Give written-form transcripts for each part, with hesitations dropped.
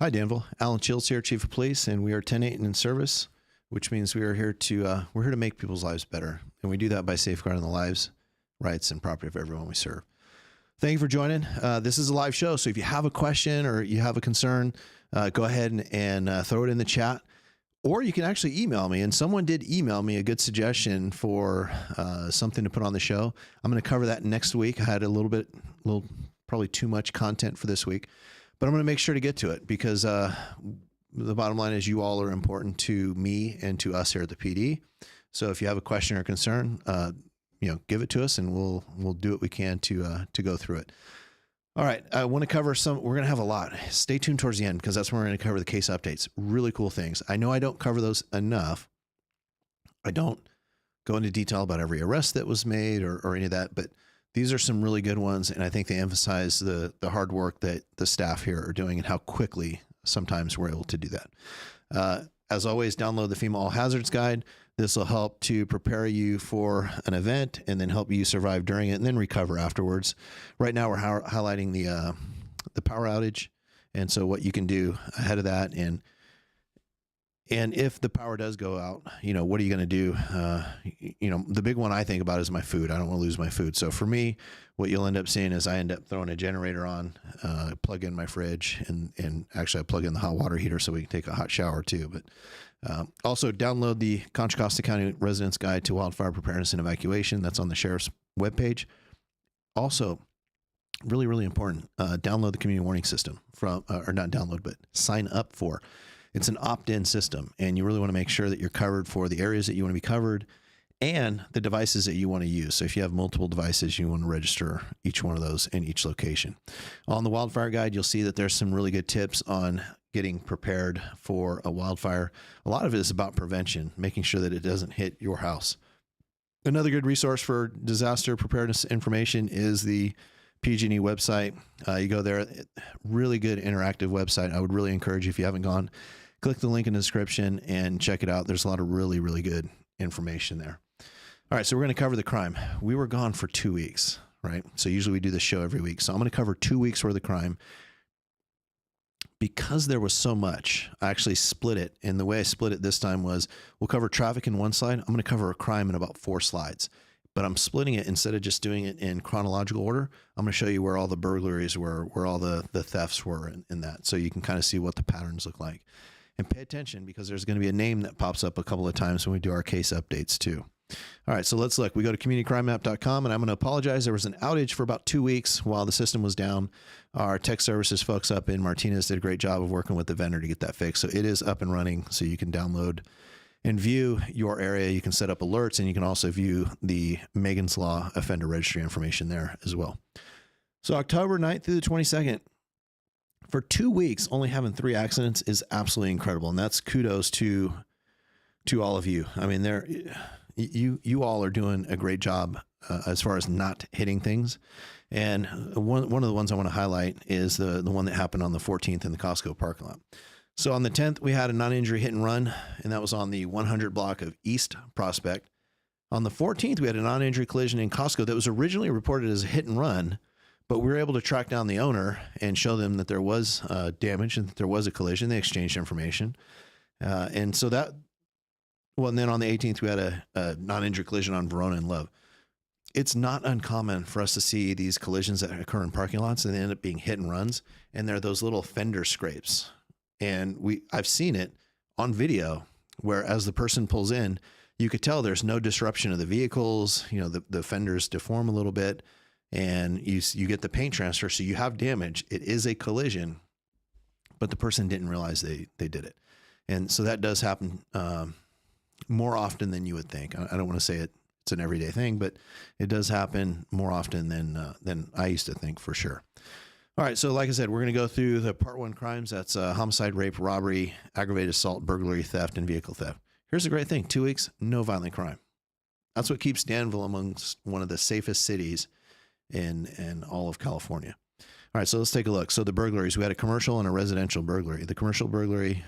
Hi, Danville. Alan Childs here, Chief of Police, and we are 10-8 and in service, which means we are here to make people's lives better, and we do that by safeguarding the lives, rights, and property of everyone we serve. Thank you for joining. This is a live show, so if you have a question or you have a concern, go ahead and throw it in the chat, or you can actually email me. And someone did email me a good suggestion for something to put on the show. I'm going to cover that next week. I had probably too much content for this week. But I'm going to make sure to get to it because the bottom line is you all are important to me and to us here at the PD. So if you have a question or concern, give it to us and we'll do what we can to go through it. All right. I want to cover we're going to have a lot. Stay tuned towards the end because that's when we're going to cover the case updates. Really cool things. I know I don't cover those enough. I don't go into detail about every arrest that was made or any of that, but these are some really good ones, and I think they emphasize the hard work that the staff here are doing and how quickly sometimes we're able to do that. As always, download the FEMA All Hazards Guide. This will help to prepare you for an event and then help you survive during it and then recover afterwards. Right now, we're highlighting the power outage, and so what you can do ahead of that. And And if the power does go out, what are you going to do? The big one I think about is my food. I don't want to lose my food. So for me, what you'll end up seeing is I end up throwing a generator on, plug in my fridge, and actually I plug in the hot water heater so we can take a hot shower too. But also download the Contra Costa County Residents Guide to Wildfire Preparedness and Evacuation. That's on the sheriff's webpage. Also, really, really important, download the community warning system or not download, but sign up for. It's an opt-in system, and you really want to make sure that you're covered for the areas that you want to be covered and the devices that you want to use. So if you have multiple devices, you want to register each one of those in each location. On the wildfire guide, you'll see that there's some really good tips on getting prepared for a wildfire. A lot of it is about prevention, making sure that it doesn't hit your house. Another good resource for disaster preparedness information is the PG&E website. You go there, really good interactive website. I would really encourage you, if you haven't gone, click the link in the description and check it out. There's a lot of really, really good information there. All right, so we're going to cover the crime. We were gone for 2 weeks, right? So usually we do this show every week. So I'm going to cover 2 weeks worth of crime. Because there was so much, I actually split it. And the way I split it this time was we'll cover traffic in one slide. I'm going to cover a crime in about 4 slides. But I'm splitting it instead of just doing it in chronological order. I'm going to show you where all the burglaries were, where all the thefts were in that. So you can kind of see what the patterns look like. And pay attention because there's going to be a name that pops up a couple of times when we do our case updates too. All right, so let's look. We go to communitycrimemap.com, and I'm going to apologize. There was an outage for about 2 weeks while the system was down. Our tech services folks up in Martinez did a great job of working with the vendor to get that fixed. So it is up and running, so you can download and view your area. You can set up alerts, and you can also view the Megan's Law offender registry information there as well. So October 9th through the 22nd, for 2 weeks, only having 3 accidents is absolutely incredible. And that's kudos to all of you. I mean, you all are doing a great job as far as not hitting things. And one of the ones I want to highlight is the one that happened on the 14th in the Costco parking lot. So on the 10th, we had a non-injury hit and run, and that was on the 100 block of East Prospect. On the 14th, we had a non-injury collision in Costco that was originally reported as a hit and run, but we were able to track down the owner and show them that there was damage and that there was a collision. They exchanged information. And then on the 18th, we had a non-injury collision on Verona and Love. It's not uncommon for us to see these collisions that occur in parking lots and they end up being hit and runs. And they're those little fender scrapes. And I've seen it on video where as the person pulls in, you could tell there's no disruption of the vehicles. The fenders deform a little bit and you get the paint transfer. So you have damage. It is a collision, but the person didn't realize they did it. And so that does happen more often than you would think. I don't want to say it's an everyday thing, but it does happen more often than I used to think, for sure. All right, so like I said, we're going to go through the part 1 crimes. That's homicide, rape, robbery, aggravated assault, burglary, theft, and vehicle theft. Here's the great thing. 2 weeks, no violent crime. That's what keeps Danville amongst one of the safest cities in all of California. All right, so let's take a look. So the burglaries, we had a commercial and a residential burglary. The commercial burglary,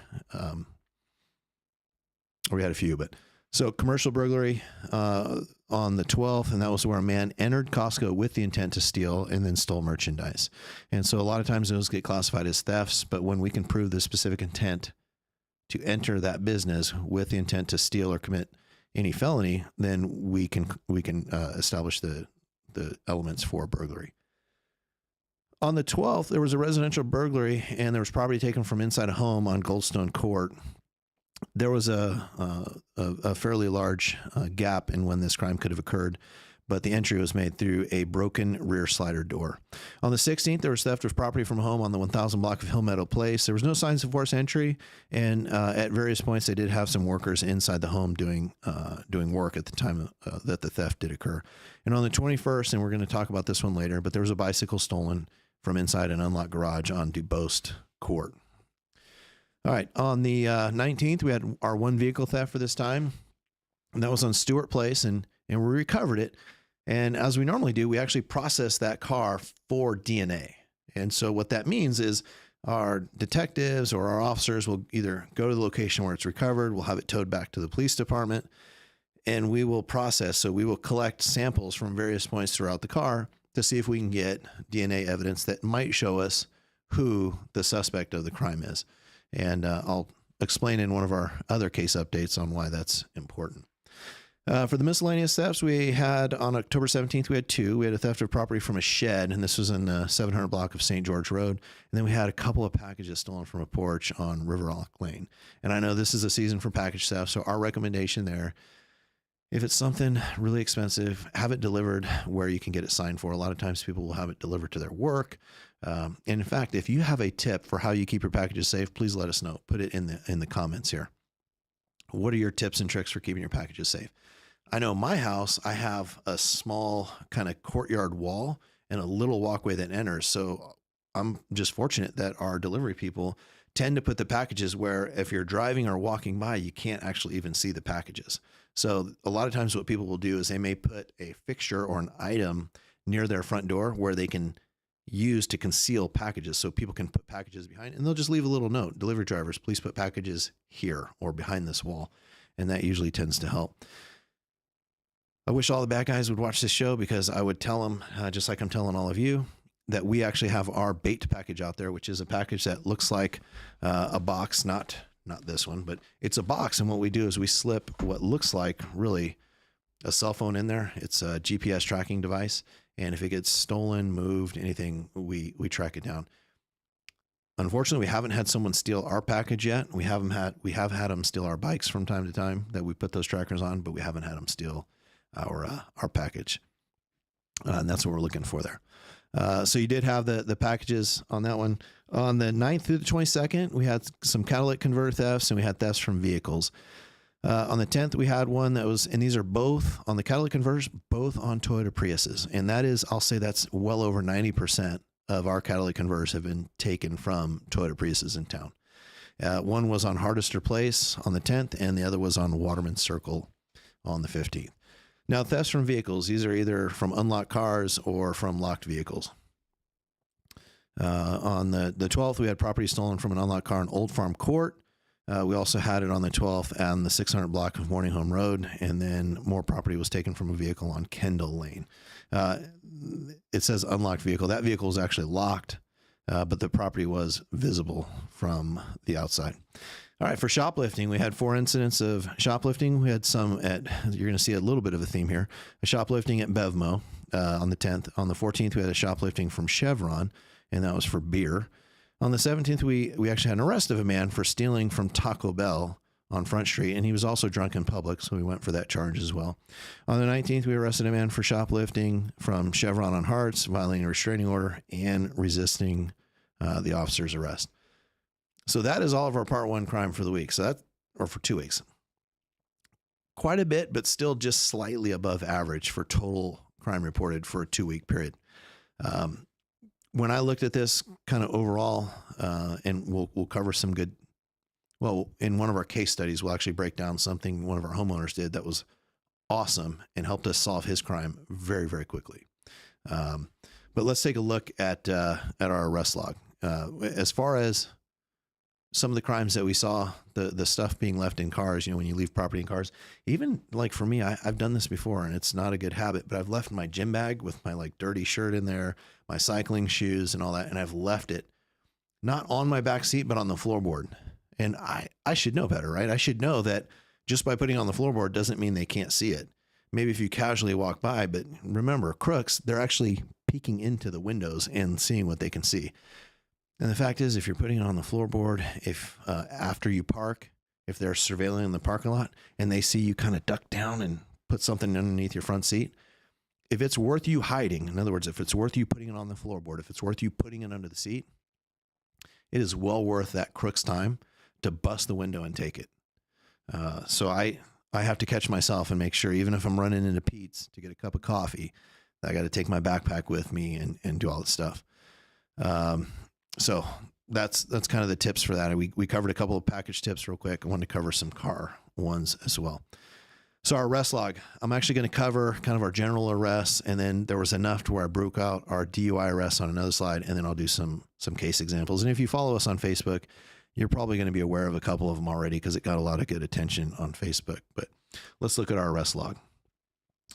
we had a few, but so commercial burglary on the 12th, and that was where a man entered Costco with the intent to steal and then stole merchandise. And so a lot of times those get classified as thefts, but when we can prove the specific intent to enter that business with the intent to steal or commit any felony, then we can establish the elements for burglary. On the 12th, there was a residential burglary, and there was property taken from inside a home on Goldstone Court. There was a fairly large gap in when this crime could have occurred, but the entry was made through a broken rear slider door. On the 16th, there was theft of property from a home on the 1000 block of Hill Meadow Place. There was no signs of forced entry, and at various points, they did have some workers inside the home doing work at the time that the theft did occur. And on the 21st, and we're going to talk about this one later, but there was a bicycle stolen from inside an unlocked garage on Dubost Court. All right, on the 19th, we had our 1 vehicle theft for this time, and that was on Stewart Place, and we recovered it. And as we normally do, we actually process that car for DNA. And so what that means is our detectives or our officers will either go to the location where it's recovered, we'll have it towed back to the police department, and we will process. So we will collect samples from various points throughout the car to see if we can get DNA evidence that might show us who the suspect of the crime is. And I'll explain in one of our other case updates on why that's important. For the miscellaneous thefts, we had on October 17th, we had two. We had a theft of property from a shed, and this was in the 700 block of St. George Road. And then we had a couple of packages stolen from a porch on River Rock Lane. And I know this is a season for package theft, so our recommendation there, if it's something really expensive, have it delivered where you can get it signed for. A lot of times people will have it delivered to their work. And in fact, if you have a tip for how you keep your packages safe, please let us know. Put it in the comments here. What are your tips and tricks for keeping your packages safe? I know in my house, I have a small kind of courtyard wall and a little walkway that enters. So I'm just fortunate that our delivery people tend to put the packages where if you're driving or walking by, you can't actually even see the packages. So a lot of times what people will do is they may put a fixture or an item near their front door where they can use to conceal packages so people can put packages behind, and they'll just leave a little note, delivery drivers, please put packages here or behind this wall. And that usually tends to help. I wish all the bad guys would watch this show, because I would tell them, just like I'm telling all of you, that we actually have our bait package out there, which is a package that looks like a box, not this one, but it's a box. And what we do is we slip what looks like really a cell phone in there. It's a GPS tracking device. And if it gets stolen, moved, anything, we track it down. Unfortunately, we haven't had someone steal our package yet. We have had them steal our bikes from time to time that we put those trackers on, but we haven't had them steal our package. And that's what we're looking for there. So you did have the packages on that one. On the 9th through the 22nd, we had some catalytic converter thefts, and we had thefts from vehicles. On the 10th, we had one that was, and these are both on the catalytic converters, both on Toyota Priuses. And that is, I'll say that's well over 90% of our catalytic converters have been taken from Toyota Priuses in town. One was on Hardister Place on the 10th, and the other was on Waterman Circle on the 15th. Now, thefts from vehicles, these are either from unlocked cars or from locked vehicles. On the 12th, we had property stolen from an unlocked car in Old Farm Court. We also had it on the 12th on the 600 block of Morning Home Road, and then more property was taken from a vehicle on Kendall Lane. It says unlocked vehicle. That vehicle was actually locked, but the property was visible from the outside. All right, for shoplifting, we had 4 incidents of shoplifting. We had some you're going to see a little bit of a theme here, a shoplifting at Bevmo on the 10th. On the 14th, we had a shoplifting from Chevron, and that was for beer. On the 17th, we actually had an arrest of a man for stealing from Taco Bell on Front Street, and he was also drunk in public, so we went for that charge as well. On the 19th, we arrested a man for shoplifting from Chevron on Harts, violating a restraining order, and resisting the officer's arrest. So that is all of our Part 1 crime for the week. Or for 2 weeks. Quite a bit, but still just slightly above average for total crime reported for a 2-week period. When I looked at this kind of overall, and we'll cover some good, well, in one of our case studies, we'll actually break down something one of our homeowners did that was awesome and helped us solve his crime very, very quickly. But let's take a look at our arrest log. As far as some of the crimes that we saw, the stuff being left in cars, when you leave property in cars, even like for me, I've done this before and it's not a good habit, but I've left my gym bag with my like dirty shirt in there, my cycling shoes and all that. And I've left it not on my back seat, but on the floorboard. And I should know better, right? I should know that just by putting it on the floorboard doesn't mean they can't see it. Maybe if you casually walk by, but remember, crooks, they're actually peeking into the windows and seeing what they can see. And the fact is, if you're putting it on the floorboard, if after you park, if they're surveilling in the parking lot and they see you kind of duck down and put something underneath your front seat, if it's worth you hiding, in other words, if it's worth you putting it on the floorboard, if it's worth you putting it under the seat, it is well worth that crook's time to bust the window and take it. So I have to catch myself and make sure, even if I'm running into Pete's to get a cup of coffee, I got to take my backpack with me and do all this stuff. So that's kind of the tips for that. We covered a couple of package tips real quick. I wanted to cover some car ones as well. So our arrest log, I'm actually going to cover kind of our general arrests, and then there was enough to where I broke out our DUI arrests on another slide, and then I'll do some case examples. And if you follow us on Facebook, you're probably going to be aware of a couple of them already because it got a lot of good attention on Facebook. But let's look at our arrest log.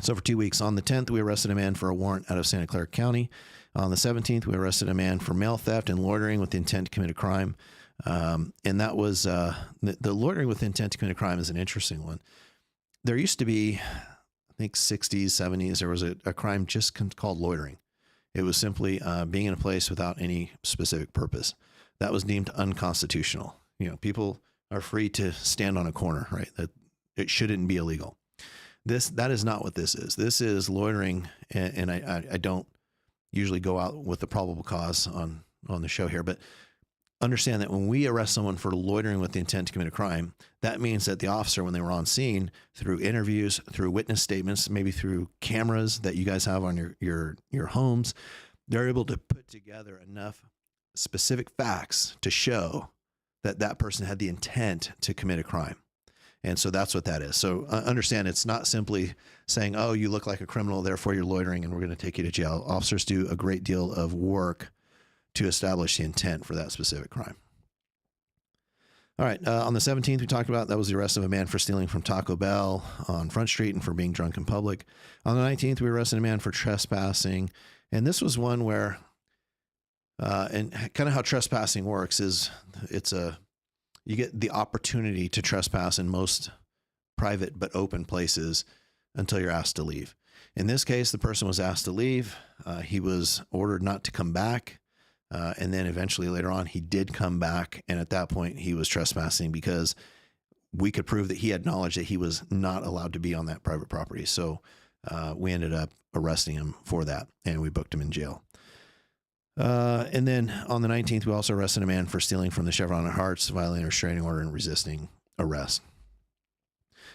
So for 2 weeks, on the 10th, we arrested a man for a warrant out of Santa Clara County. On the 17th, we arrested a man for mail theft and loitering with the intent to commit a crime. And that was the loitering with intent to commit a crime is an interesting one. There used to be, I think 60s, 70s, there was a crime just called loitering. It was simply being in a place without any specific purpose. That was deemed unconstitutional. People are free to stand on a corner, right? That it shouldn't be illegal. That is not what this is. This is loitering, and I don't usually go out with the probable cause on the show here, but understand that when we arrest someone for loitering with the intent to commit a crime, that means that the officer, when they were on scene, through interviews, through witness statements, maybe through cameras that you guys have on your homes, they're able to put together enough specific facts to show that that person had the intent to commit a crime. And so that's what that is. So understand, it's not simply saying, oh, you look like a criminal, therefore you're loitering and we're going to take you to jail. Officers do a great deal of work to establish the intent for that specific crime. All right. On the 17th, we talked about, that was the arrest of a man for stealing from Taco Bell on Front Street and for being drunk in public. On the 19th, we arrested a man for trespassing. And this was one where, and kind of how trespassing works is you get the opportunity to trespass in most private but open places until you're asked to leave. In this case, the person was asked to leave. He was ordered not to come back. And then eventually later on, he did come back. And at that point, he was trespassing because we could prove that he had knowledge that he was not allowed to be on that private property. So we ended up arresting him for that, and we booked him in jail. And then on the 19th, we also arrested a man for stealing from the Chevron at Hearts, violating a restraining order and resisting arrest.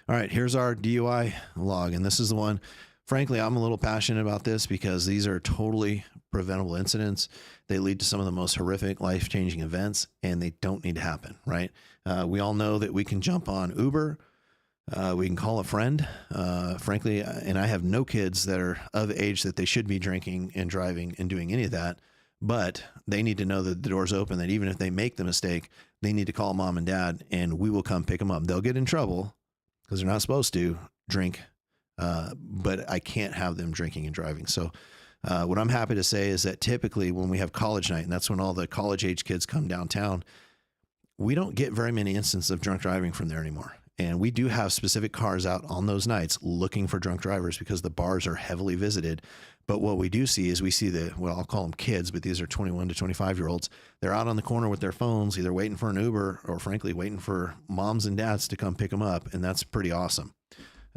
All right, here's our DUI log. And this is the one, frankly, I'm a little passionate about this because these are totally preventable incidents. They lead to some of the most horrific, life-changing events, and they don't need to happen, right? We all know that we can jump on Uber. We can call a friend, frankly, and I have no kids that are of age that they should be drinking and driving and doing any of that. But they need to know that the door's open, that even if they make the mistake, they need to call mom and dad and we will come pick them up. They'll get in trouble because they're not supposed to drink, but I can't have them drinking and driving. So what I'm happy to say is that typically when we have college night, and that's when all the college age kids come downtown, we don't get very many instances of drunk driving from there anymore. And we do have specific cars out on those nights looking for drunk drivers because the bars are heavily visited. But what we do see is we see well, I'll call them kids, but these are 21 to 25-year-olds. They're out on the corner with their phones, either waiting for an Uber or frankly, waiting for moms and dads to come pick them up. And that's pretty awesome.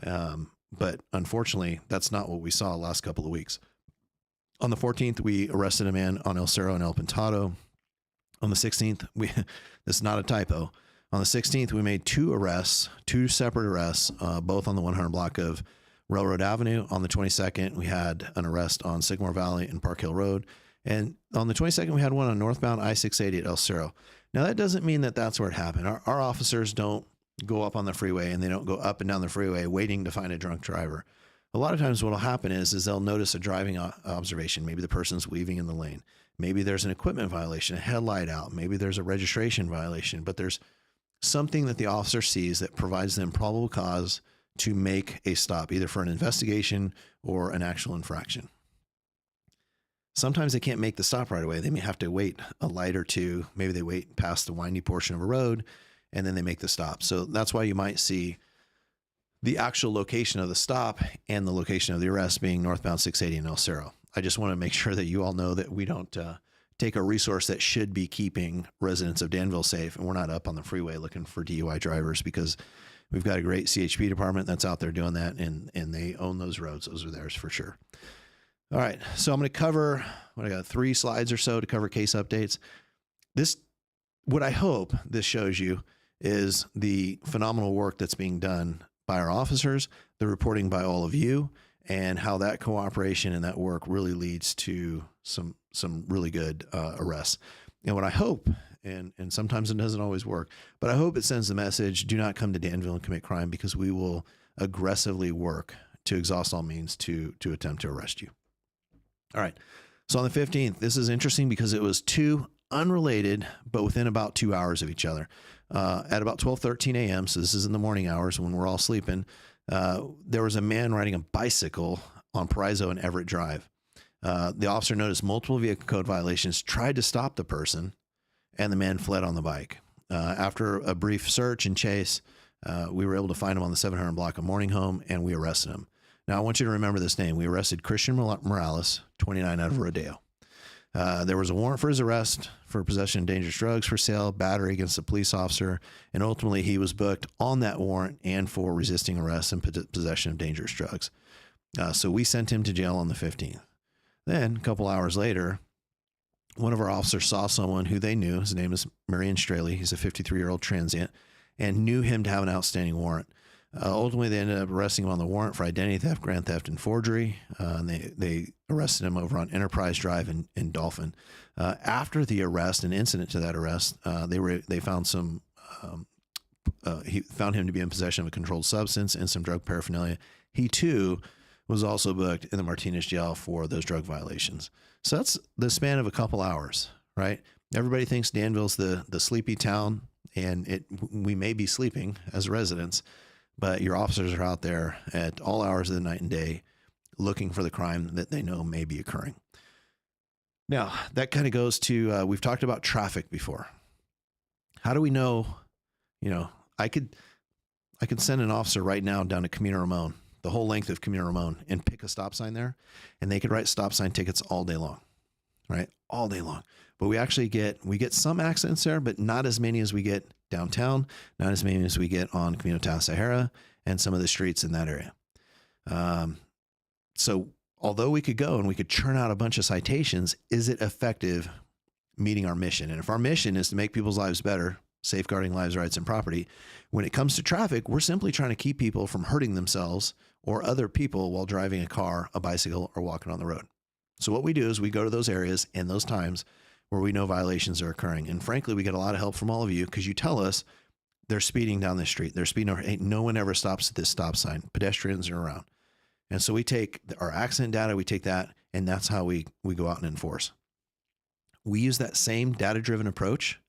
But unfortunately, that's not what we saw the last couple of weeks. On the 14th, we arrested a man on El Cerro and El Pintado. On the 16th, this is not a typo. On the 16th, we made two separate arrests, both on the 100 block of Railroad Avenue. On the 22nd, we had an arrest on Sycamore Valley and Park Hill Road. And on the 22nd, we had one on northbound I-680 at El Cerro. Now, that doesn't mean that that's where it happened. Our officers don't go up on the freeway and they don't go up and down the freeway waiting to find a drunk driver. A lot of times what will happen is they'll notice a driving observation. Maybe the person's weaving in the lane. Maybe there's an equipment violation, a headlight out. Maybe there's a registration violation, but there's something that the officer sees that provides them probable cause to make a stop, either for an investigation or an actual infraction. Sometimes they can't make the stop right away. They may have to wait a light or two. Maybe they wait past the windy portion of a road and then they make the stop. So that's why you might see the actual location of the stop and the location of the arrest being northbound 680 in El Cerro. I just want to make sure that you all know that we don't take a resource that should be keeping residents of Danville safe, and we're not up on the freeway looking for DUI drivers because we've got a great CHP department that's out there doing that, and they own those roads. Those are theirs for sure. All right, so I'm going to cover, I got 3 slides or so to cover case updates. What I hope this shows you is the phenomenal work that's being done by our officers, the reporting by all of you, and how that cooperation and that work really leads to some really good arrests. And what I hope, and sometimes it doesn't always work, but I hope it sends the message, do not come to Danville and commit crime, because we will aggressively work to exhaust all means to attempt to arrest you. All right. So on the 15th, this is interesting because it was 2 unrelated, but within about 2 hours of each other. At about 12:13 a.m., so this is in the morning hours when we're all sleeping, there was a man riding a bicycle on Paraiso and Everett Drive. The officer noticed multiple vehicle code violations, tried to stop the person, and the man fled on the bike. After a brief search and chase, we were able to find him on the 700 block of Morning Home, and we arrested him. Now, I want you to remember this name. We arrested Christian Morales, 29, out of Rodeo. There was a warrant for his arrest for possession of dangerous drugs for sale, battery against a police officer, and ultimately he was booked on that warrant and for resisting arrest and possession of dangerous drugs. So we sent him to jail on the 15th. Then, a couple hours later, one of our officers saw someone who they knew. His name is Marion Straley. He's a 53-year-old transient, and knew him to have an outstanding warrant. Ultimately, they ended up arresting him on the warrant for identity theft, grand theft, and forgery. And they arrested him over on Enterprise Drive in Dolphin. After the arrest, an incident to that arrest, they found he found him to be in possession of a controlled substance and some drug paraphernalia. He too was also booked in the Martinez jail for those drug violations. So that's the span of a couple hours, right? Everybody thinks Danville's the sleepy town, and we may be sleeping as residents, but your officers are out there at all hours of the night and day looking for the crime that they know may be occurring. Now, that kind of goes to, we've talked about traffic before. How do we know, I could send an officer right now down to Camino Ramon, the whole length of Camino Ramon, and pick a stop sign there, and they could write stop sign tickets all day long, right? All day long. But we get some accidents there, but not as many as we get downtown, not as many as we get on Camino Tasajera and some of the streets in that area. So although we could go and we could churn out a bunch of citations, is it effective meeting our mission? And if our mission is to make people's lives better, safeguarding lives, rights, and property, when it comes to traffic, we're simply trying to keep people from hurting themselves or other people while driving a car, a bicycle, or walking on the road. So what we do is we go to those areas and those times where we know violations are occurring. And frankly, we get a lot of help from all of you because you tell us they're speeding down the street. They're speeding over. Hey, no one ever stops at this stop sign. Pedestrians are around. And so we take our accident data, we take that, and that's how we go out and enforce. We use that same data-driven approach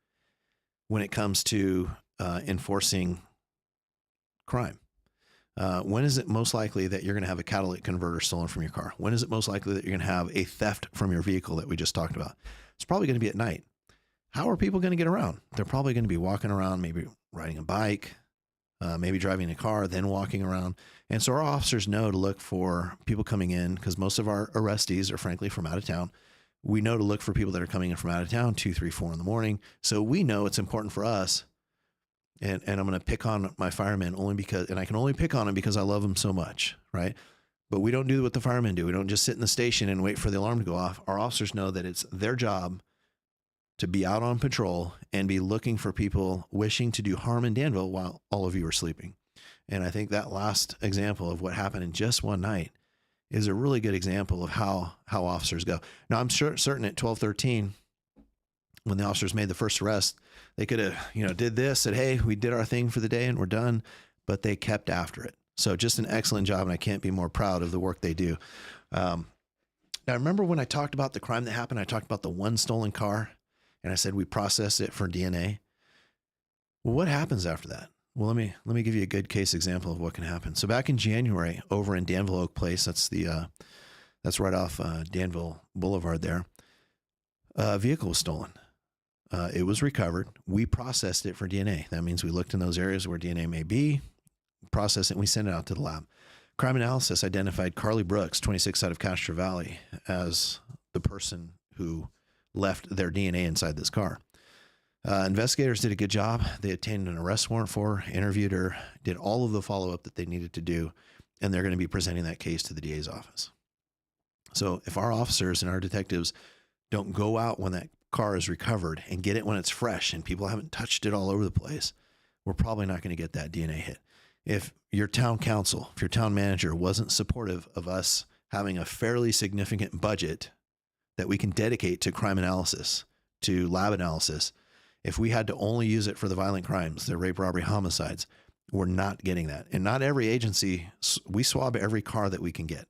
when it comes to enforcing crime. When is it most likely that you're going to have a catalytic converter stolen from your car? When is it most likely that you're going to have a theft from your vehicle that we just talked about? It's probably going to be at night. How are people going to get around? They're probably going to be walking around, maybe riding a bike, maybe driving a car, then walking around. And so our officers know to look for people coming in, because most of our arrestees are frankly from out of town. We know to look for people that are coming in from out of town, 2, 3, 4 in the morning. So we know it's important for us. And I'm going to pick on my firemen only because, and I can only pick on them because I love them so much, right? But we don't do what the firemen do. We don't just sit in the station and wait for the alarm to go off. Our officers know that it's their job to be out on patrol and be looking for people wishing to do harm in Danville while all of you are sleeping. And I think that last example of what happened in just one night is a really good example of how officers go. Now, I'm certain at 12:13, when the officers made the first arrest, they could have, did this, said, hey, we did our thing for the day and we're done, but they kept after it. So just an excellent job, and I can't be more proud of the work they do. Now, remember when I talked about the crime that happened, I talked about the one stolen car, and I said we processed it for DNA. Well, what happens after that? Well, let me give you a good case example of what can happen. So back in January, over in Danville Oak Place, that's right off Danville Boulevard there, a vehicle was stolen. It was recovered. We processed it for DNA. That means we looked in those areas where DNA may be, processed it, and we sent it out to the lab. Crime analysis identified Carly Brooks, 26, out of Castro Valley, as the person who left their DNA inside this car. Investigators did a good job. They obtained an arrest warrant for her, interviewed her, did all of the follow-up that they needed to do, and they're going to be presenting that case to the DA's office. So if our officers and our detectives don't go out when that car is recovered and get it when it's fresh and people haven't touched it all over the place, we're probably not going to get that DNA hit. If your town council, if your town manager wasn't supportive of us having a fairly significant budget that we can dedicate to crime analysis, to lab analysis, if we had to only use it for the violent crimes, the rape, robbery, homicides, we're not getting that. And not every agency, we swab every car that we can get.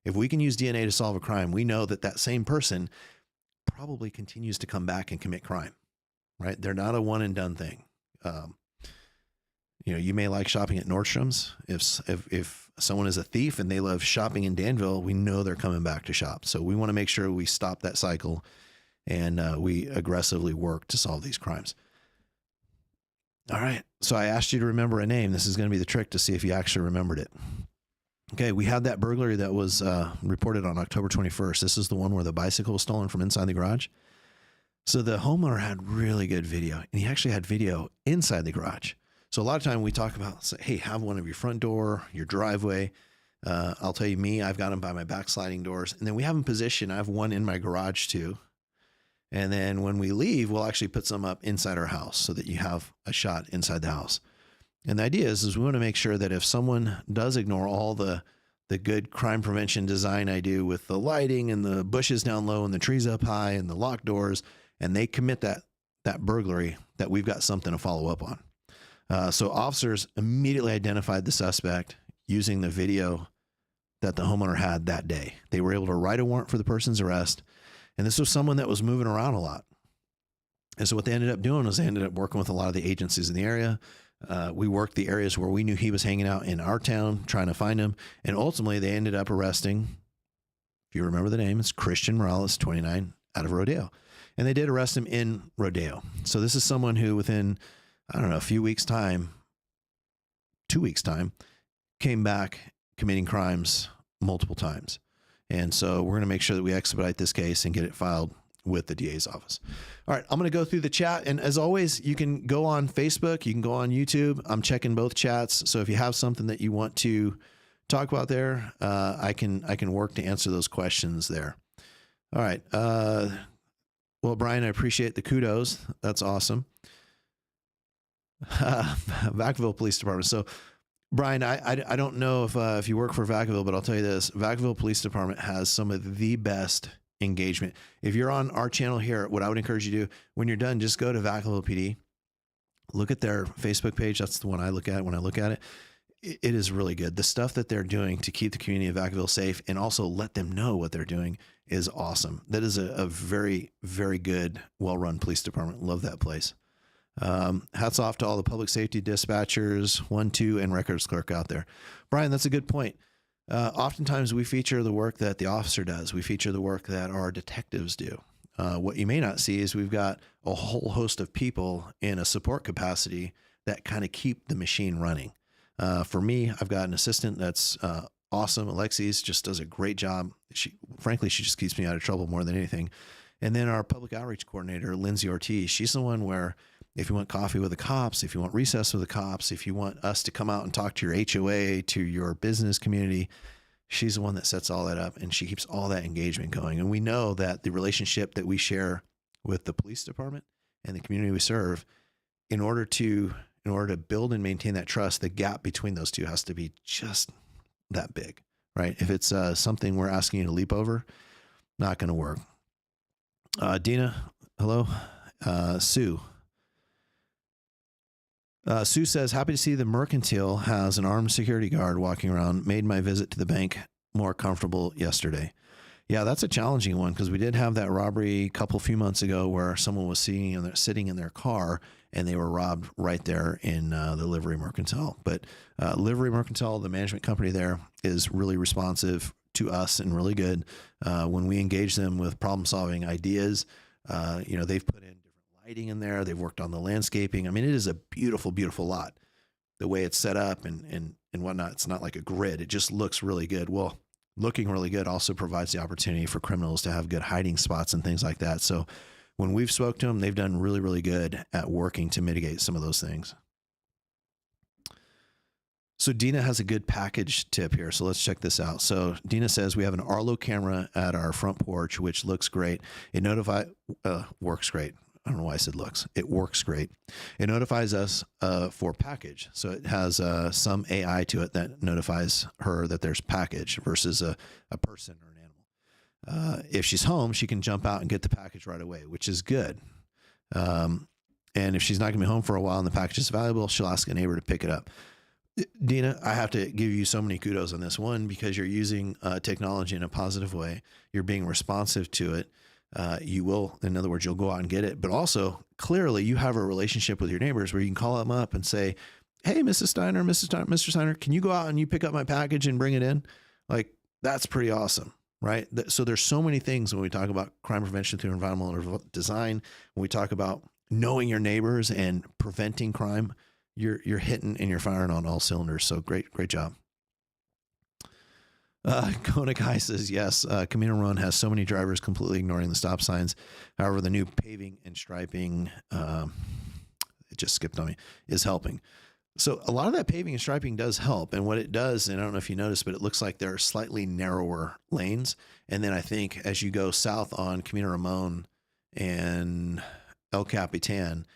If we can use DNA to solve a crime, we know that that same person probably continues to come back and commit crime, right? They're not a one and done thing. You may like shopping at Nordstrom's. If someone is a thief and they love shopping in Danville, we know they're coming back to shop. So we want to make sure we stop that cycle and we aggressively work to solve these crimes. All right. So I asked you to remember a name. This is going to be the trick to see if you actually remembered it. Okay. We had that burglary that was reported on October 21st. This is the one where the bicycle was stolen from inside the garage. So the homeowner had really good video, and he actually had video inside the garage. So a lot of time we talk about, say, hey, have one of your front door, your driveway. I'll tell you, I've got them by my back sliding doors, and then we have them positioned. I have one in my garage too. And then when we leave, we'll actually put some up inside our house so that you have a shot inside the house. And the idea is we want to make sure that if someone does ignore all the good crime prevention design I do with the lighting and the bushes down low and the trees up high and the locked doors, and they commit that burglary, that we've got something to follow up on. So officers immediately identified the suspect using the video that the homeowner had that day. They were able to write a warrant for the person's arrest. And this was someone that was moving around a lot. And so what they ended up doing was they ended up working with a lot of the agencies in the area. We worked the areas where we knew he was hanging out in our town, trying to find him. And ultimately they ended up arresting, if you remember the name, it's Christian Morales, 29, out of Rodeo. And they did arrest him in Rodeo. So this is someone who within, I don't know, a few weeks time, 2 weeks time, came back committing crimes multiple times. And so we're going to make sure that we expedite this case and get it filed with the DA's office. All right, I'm going to go through the chat. And as always, you can go on Facebook, you can go on YouTube. I'm checking both chats. So if you have something that you want to talk about there, I can work to answer those questions there. All right. Well, Brian, I appreciate the kudos. That's awesome. Vacaville Police Department. So Brian, I don't know if you work for Vacaville, but I'll tell you this, Vacaville Police Department has some of the best engagement. If you're on our channel here, what I would encourage you to do when you're done, just go to Vacaville PD, look at their Facebook page. That's the one I look at when I look at it. It is really good. The stuff that they're doing to keep the community of Vacaville safe and also let them know what they're doing is awesome. That is a very, very good, well-run police department. Love that place. Hats off to all the public safety dispatchers, 1, 2, and records clerk out there. Brian, that's a good point. Oftentimes we feature the work that the officer does. We feature the work that our detectives do. What you may not see is we've got a whole host of people in a support capacity that kind of keep the machine running. For me, I've got an assistant that's awesome. Alexis just does a great job. Frankly, she just keeps me out of trouble more than anything. And then our public outreach coordinator, Lindsay Ortiz, she's the one where if you want coffee with the cops, if you want recess with the cops, if you want us to come out and talk to your HOA, to your business community, she's the one that sets all that up, and she keeps all that engagement going. And we know that the relationship that we share with the police department and the community we serve, in order to build and maintain that trust, the gap between those two has to be just that big, right? If it's something we're asking you to leap over, not going to work. Dina, hello. Sue. Sue says, happy to see the Mercantile has an armed security guard walking around. Made my visit to the bank more comfortable yesterday. Yeah, that's a challenging one because we did have that robbery a few months ago where someone was sitting in their car and they were robbed right there in the Livery Mercantile. But Livery Mercantile, the management company there, is really responsive to us and really good. When we engage them with problem-solving ideas, they've put in lighting in there. They've worked on the landscaping. I mean, it is a beautiful, beautiful lot. The way it's set up and whatnot, it's not like a grid. It just looks really good. Well, looking really good also provides the opportunity for criminals to have good hiding spots and things like that. So when we've spoke to them, they've done really, really good at working to mitigate some of those things. So Dina has a good package tip here. So let's check this out. So Dina says we have an Arlo camera at our front porch, which looks great. It works great. I don't know why I said looks. It works great. It notifies us for package. So it has some AI to it that notifies her that there's package versus a person or an animal. If she's home, she can jump out and get the package right away, which is good. And if she's not going to be home for a while and the package is valuable, she'll ask a neighbor to pick it up. Dina, I have to give you so many kudos on this one because you're using technology in a positive way. You're being responsive to it. You will, in other words, you'll go out and get it, but also clearly you have a relationship with your neighbors where you can call them up and say, hey, Mrs. Steiner, Mr. Steiner, can you go out and you pick up my package and bring it in? Like, that's pretty awesome. right? So there's so many things when we talk about crime prevention through environmental design, when we talk about knowing your neighbors and preventing crime, you're hitting and you're firing on all cylinders. So great job. Kona Kai says, yes, Camino Run has so many drivers completely ignoring the stop signs. However, the new paving and striping, it just skipped on me, is helping. So a lot of that paving and striping does help. And what it does, and I don't know if you noticed, but it looks like there are slightly narrower lanes. And then I think as you go south on Camino Ramon and El Capitan,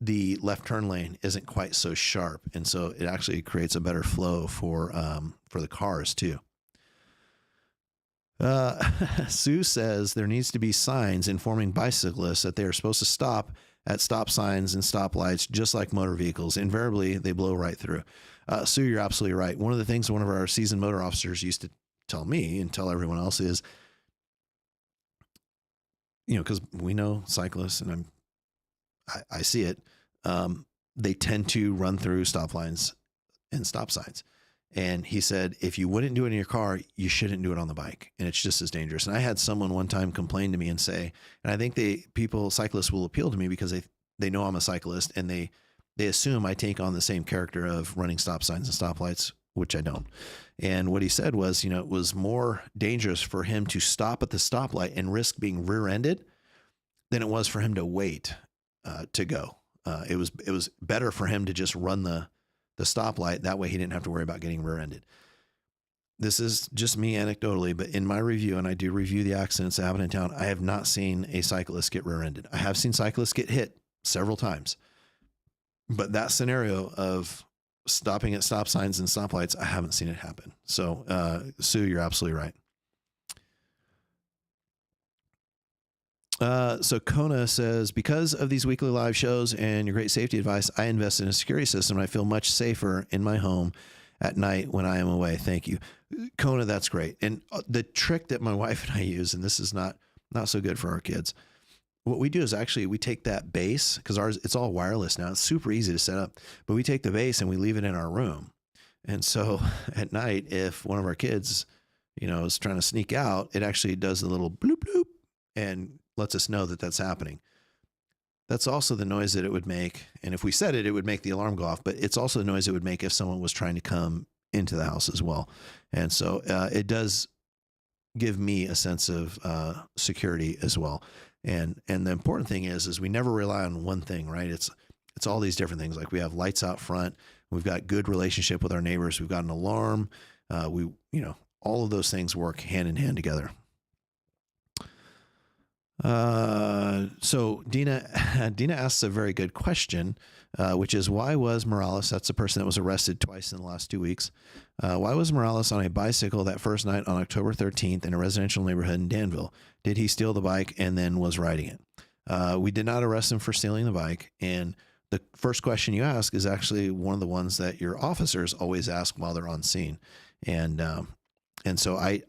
the left turn lane isn't quite so sharp. And so it actually creates a better flow for the cars too. Sue says there needs to be signs informing bicyclists that they are supposed to stop at stop signs and stoplights, just like motor vehicles. Invariably, they blow right through. Sue, you're absolutely right. One of the things one of our seasoned motor officers used to tell me and tell everyone else is, because we know cyclists, and I see it. They tend to run through stop lines and stop signs. And he said, if you wouldn't do it in your car, you shouldn't do it on the bike. And it's just as dangerous. And I had someone one time complain to me and say, and I think cyclists will appeal to me because they know I'm a cyclist and they assume I take on the same character of running stop signs and stoplights, which I don't. And what he said was, it was more dangerous for him to stop at the stoplight and risk being rear-ended than it was for him to wait to go. It was better for him to just run the stoplight. That way he didn't have to worry about getting rear-ended. This is just me anecdotally, but in my review, and I do review the accidents that happen in town, I have not seen a cyclist get rear-ended. I have seen cyclists get hit several times, but that scenario of stopping at stop signs and stoplights, I haven't seen it happen. So, Sue, you're absolutely right. So Kona says, because of these weekly live shows and your great safety advice, I invest in a security system and I feel much safer in my home at night when I am away. Thank you. Kona, that's great. And the trick that my wife and I use, and this is not so good for our kids, what we do is actually we take that base, because ours, it's all wireless now. It's super easy to set up, but we take the base and we leave it in our room. And so at night, if one of our kids, is trying to sneak out, it actually does a little bloop, bloop, and lets us know that that's happening. That's also the noise that it would make. And if we said it, it would make the alarm go off, but it's also the noise it would make if someone was trying to come into the house as well. And so it does give me a sense of security as well. And the important thing is we never rely on one thing, right? It's all these different things. Like we have lights out front. We've got good relationship with our neighbors. We've got an alarm. All of those things work hand in hand together. So Dina asks a very good question, which is, why was Morales, that's the person that was arrested twice in the last 2 weeks, why was Morales on a bicycle that first night on October 13th in a residential neighborhood in Danville? Did he steal the bike and then was riding it? We did not arrest him for stealing the bike. And the first question you ask is actually one of the ones that your officers always ask while they're on scene. And so I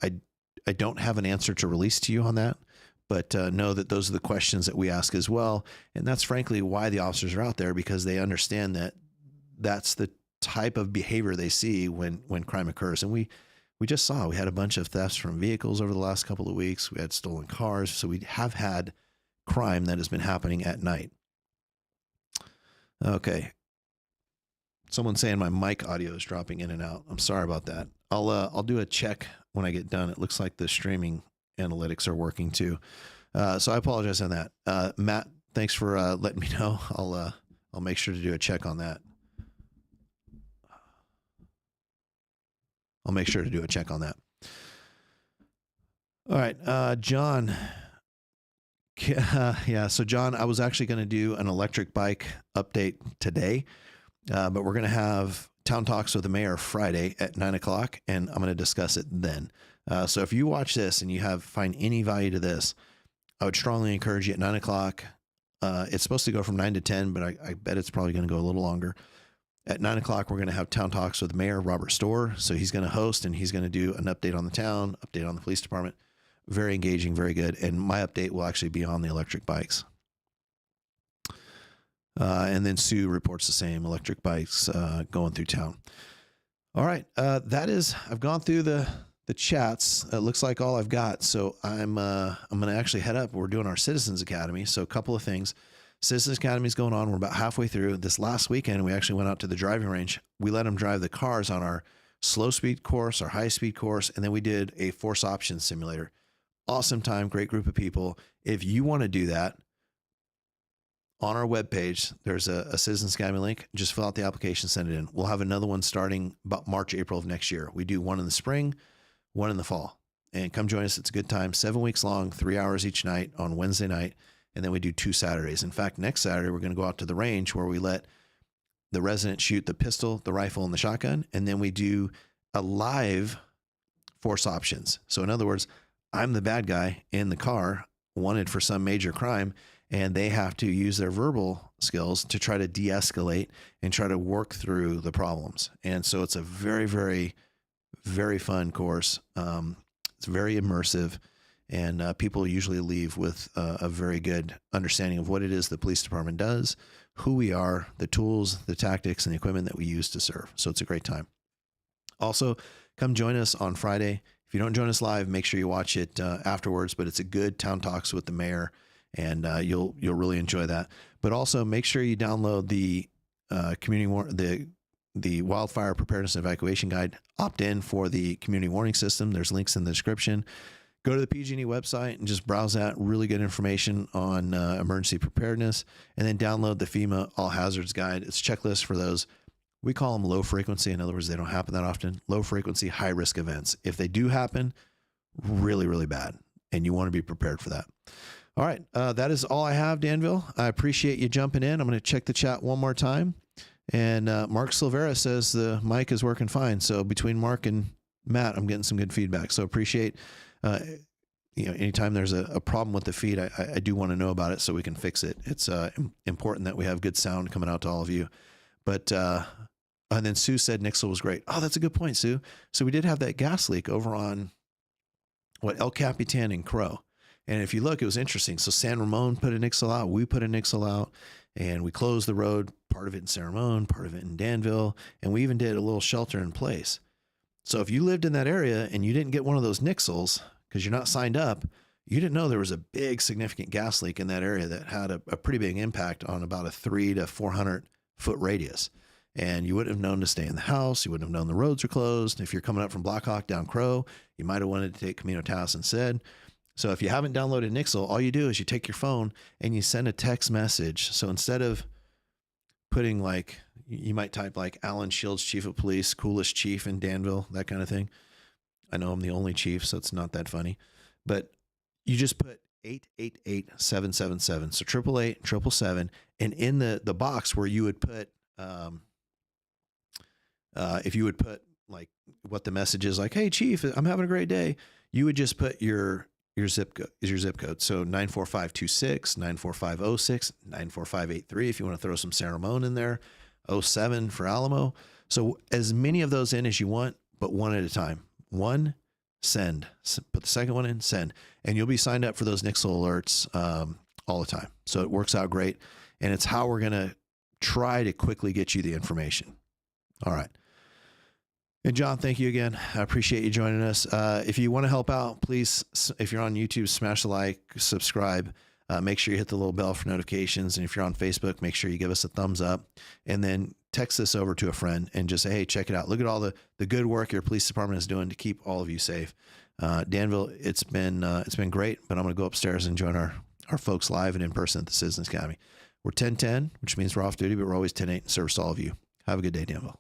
don't have an answer to release to you on that. But know that those are the questions that we ask as well. And that's frankly why the officers are out there, because they understand that that's the type of behavior they see when crime occurs. And we just saw, we had a bunch of thefts from vehicles over the last couple of weeks. We had stolen cars. So we have had crime that has been happening at night. Okay. Someone's saying my mic audio is dropping in and out. I'm sorry about that. I'll do a check when I get done. It looks like the streaming analytics are working too. So I apologize on that. Matt, thanks for letting me know. I'll make sure to do a check on that. I'll make sure to do a check on that. All right. John. Yeah. So John, I was actually going to do an electric bike update today, but we're going to have town talks with the mayor Friday at 9:00, and I'm going to discuss it then. So if you watch this and you find any value to this, I would strongly encourage you at 9:00. It's supposed to go from 9 to 10, but I bet it's probably going to go a little longer. At 9:00, we're going to have town talks with Mayor Robert Storr. So he's going to host and he's going to do an update on the town, update on the police department. Very engaging, very good. And my update will actually be on the electric bikes. And then Sue reports the same, electric bikes going through town. All right. I've gone through the the chats. It looks like all I've got. So I'm going to actually head up. We're doing our Citizens Academy. So a couple of things. Citizens Academy is going on. We're about halfway through. This last weekend, we actually went out to the driving range. We let them drive the cars on our slow speed course, our high speed course, and then we did a force options simulator. Awesome time, great group of people. If you want to do that, on our webpage, there's a Citizens Academy link. Just fill out the application, send it in. We'll have another one starting about March, April of next year. We do one in the spring, one in the fall. And come join us. It's a good time. 7 weeks long, 3 hours each night on Wednesday night. And then we do 2 Saturdays. In fact, next Saturday, we're going to go out to the range where we let the residents shoot the pistol, the rifle, and the shotgun. And then we do a live force options. So in other words, I'm the bad guy in the car, wanted for some major crime, and they have to use their verbal skills to try to de-escalate and try to work through the problems. And so it's a very, very, very fun course. It's very immersive, and people usually leave with a very good understanding of what it is the police department does, who we are, the tools, the tactics, and the equipment that we use to serve. So it's a great time. Also, come join us on Friday. If you don't join us live, make sure you watch it afterwards, but it's a good town talks with the mayor, and you'll really enjoy that. But also make sure you download the the Wildfire Preparedness and Evacuation Guide. Opt in for the community warning system. There's links in the description. Go to the PG&E website and just browse that. Really good information on emergency preparedness, and then download the FEMA All Hazards Guide. It's a checklist for those. We call them low frequency. In other words, they don't happen that often. Low frequency, high risk events. If they do happen, really, really bad. And you want to be prepared for that. All right. That is all I have, Danville. I appreciate you jumping in. I'm going to check the chat one more time. And Mark Silvera says the mic is working fine. So between Mark and Matt, I'm getting some good feedback. So appreciate, anytime there's a problem with the feed, I do want to know about it so we can fix it. It's important that we have good sound coming out to all of you. But, and then Sue said Nixle was great. Oh, that's a good point, Sue. So we did have that gas leak over on El Capitan and Crow. And if you look, it was interesting. So San Ramon put a Nixle out. We put a Nixle out, and we closed the road, part of it in San Ramon, part of it in Danville. And we even did a little shelter in place. So if you lived in that area and you didn't get one of those Nixles because you're not signed up, you didn't know there was a big significant gas leak in that area that had a pretty big impact on about a 300 to 400 foot radius. And you wouldn't have known to stay in the house. You wouldn't have known the roads were closed. If you're coming up from Blackhawk down Crow, you might have wanted to take Camino Taos instead. So if you haven't downloaded Nixle, all you do is you take your phone and you send a text message. So instead of putting you might type Alan Shields, Chief of Police, coolest chief in Danville, that kind of thing. I know I'm the only chief, so it's not that funny. But you just put 888-777. So 888-777. And in the box where you would put, if you would put what the message is, hey chief, I'm having a great day, you would just put your zip code. So 94526, 94506, 94583 if you want to throw some San Ramon in there, 07 for Alamo. So as many of those in as you want, but one at a time. One, send. Put the second one in, send. And you'll be signed up for those Nixle alerts all the time. So it works out great. And it's how we're going to try to quickly get you the information. All right. And John, thank you again. I appreciate you joining us. If you want to help out, please, if you're on YouTube, smash the like, subscribe. Make sure you hit the little bell for notifications. And if you're on Facebook, make sure you give us a thumbs up. And then text this over to a friend and just say, hey, check it out. Look at all the good work your police department is doing to keep all of you safe. Danville, it's been great, but I'm going to go upstairs and join our folks live and in person at the Citizens Academy. We're 10-10, which means we're off duty, but we're always 10-8 in service to all of you. Have a good day, Danville.